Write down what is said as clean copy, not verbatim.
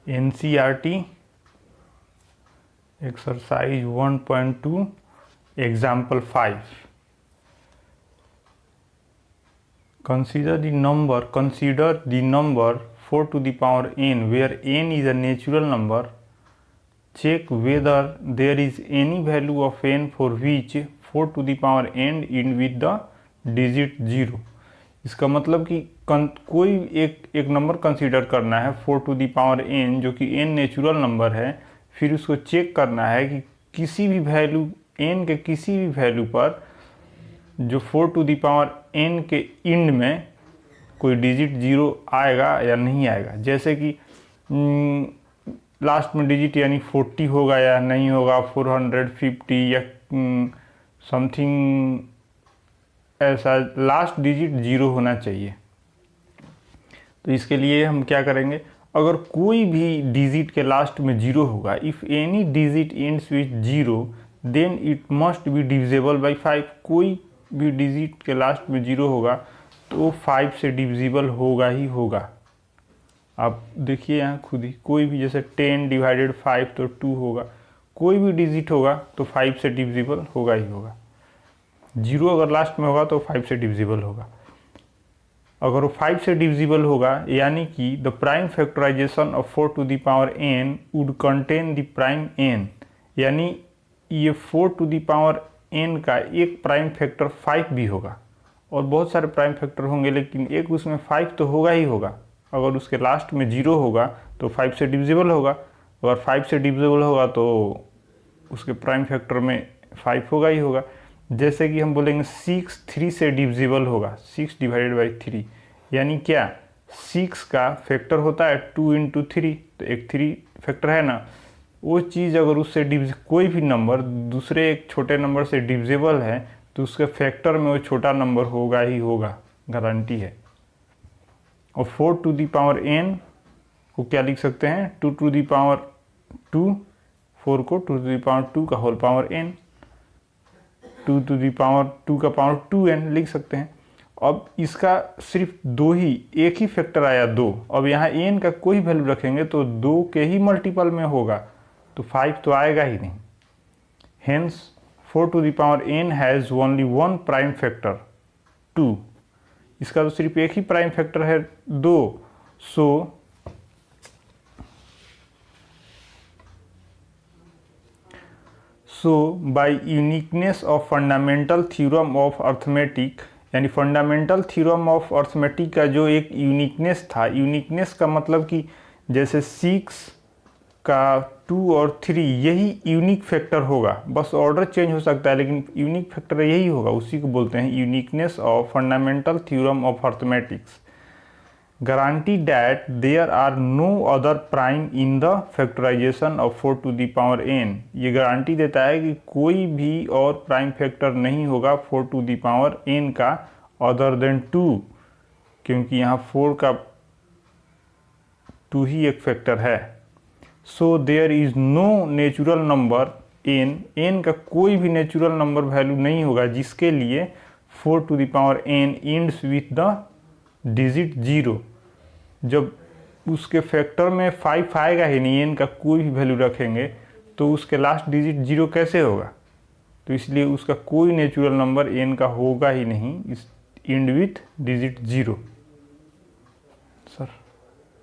NCERT exercise 1.2 example 5. Consider the number 4 to the power n where n is a natural number. Check whether there is any value of n for which 4 to the power n end with the digit 0. इसका मतलब कि कोई एक number consider करना है 4 to the power n जो कि n natural number है, फिर उसको चेक करना है कि किसी भी वैल्यू n के किसी भी वैल्यू पर जो 4 टू दी पावर n के एंड में कोई डिजिट 0 आएगा या नहीं आएगा। जैसे कि लास्ट में डिजिट यानी 40 होगा या नहीं होगा, 450 या समथिंग ऐसा लास्ट डिजिट 0 होना चाहिए। तो इसके लिए हम क्या करेंगे, अगर कोई भी डिजिट के लास्ट में 0 होगा, if any digit ends with 0 then it must be divisible by 5। कोई भी डिजिट के लास्ट में 0 होगा तो 5 से डिविजिबल होगा ही होगा। आप देखिए यहाँ खुद ही, कोई भी जैसे 10 डिवाइडेड 5 तो 2 होगा, कोई भी डिजिट होगा तो 5 से डिविजिबल होगा ही होगा। 0 अगर लास्ट में होगा तो 5 से डिविजिबल होगा। अगर वो 5 से डिविजिबल होगा यानी कि the prime factorisation of 4 to the power n would contain the prime n, यानी ये 4 टू द पावर n का एक प्राइम फैक्टर 5 भी होगा और बहुत सारे प्राइम फैक्टर होंगे, लेकिन एक उसमें 5 तो होगा ही होगा। अगर उसके लास्ट में 0 होगा तो 5 से डिविजिबल होगा, अगर 5 से डिविजिबल होगा तो उसके प्राइम फैक्टर में 5 होगा ही होगा। जैसे कि हम बोलेंगे 6 3 से डिविजिबल होगा, 6 डिवाइडेड बाई 3 यानी क्या, 6 का फैक्टर होता है 2 इंटू 3, तो एक 3 फैक्टर है ना, वो चीज़ अगर उससे कोई भी नंबर दूसरे एक छोटे नंबर से डिविजिबल है तो उसके फैक्टर में वो छोटा नंबर होगा ही होगा, गारंटी है। और 4 टू दी पावर n को क्या लिख सकते हैं, 2 टू दी पावर 2, 4 को 2 टू दी पावर 2 का whole power n, 2 to the power 2 का पावर 2n लिख सकते हैं। अब इसका सिर्फ एक ही फैक्टर आया 2, अब यहाँ n का कोई वैल्यू रखेंगे तो 2 के ही मल्टीपल में होगा, तो 5 तो आएगा ही नहीं। Hence 4 to the power n has only one prime factor 2, इसका तो सिर्फ एक ही प्राइम फैक्टर है 2। So by uniqueness of fundamental theorem of arithmetic, यानी फंडामेंटल थ्योरम ऑफ अर्थमेटिक का जो एक यूनिकनेस था, यूनिकनेस का मतलब कि जैसे 6 का 2 और 3 यही यूनिक फैक्टर होगा, बस ऑर्डर चेंज हो सकता है लेकिन यूनिक फैक्टर यही होगा, उसी को बोलते हैं uniqueness of fundamental theorem of arithmetics. Guarantee that there are no other prime in the factorisation of 4 to the power n, ये गारंटी देता है कि कोई भी और प्राइम फैक्टर नहीं होगा 4 टू दी पावर n का अदर देन 2, क्योंकि यहाँ 4 का 2 ही एक फैक्टर है। So there is no natural number n का कोई भी नेचुरल नंबर वैल्यू नहीं होगा जिसके लिए 4 to the power n ends with the digit 0। जब उसके फैक्टर में 5 आएगा ही नहीं, n का कोई भी वैल्यू रखेंगे तो उसके लास्ट डिजिट 0 कैसे होगा, तो इसलिए उसका कोई नेचुरल नंबर n का होगा ही नहीं, इस एंड विथ डिजिट 0। सर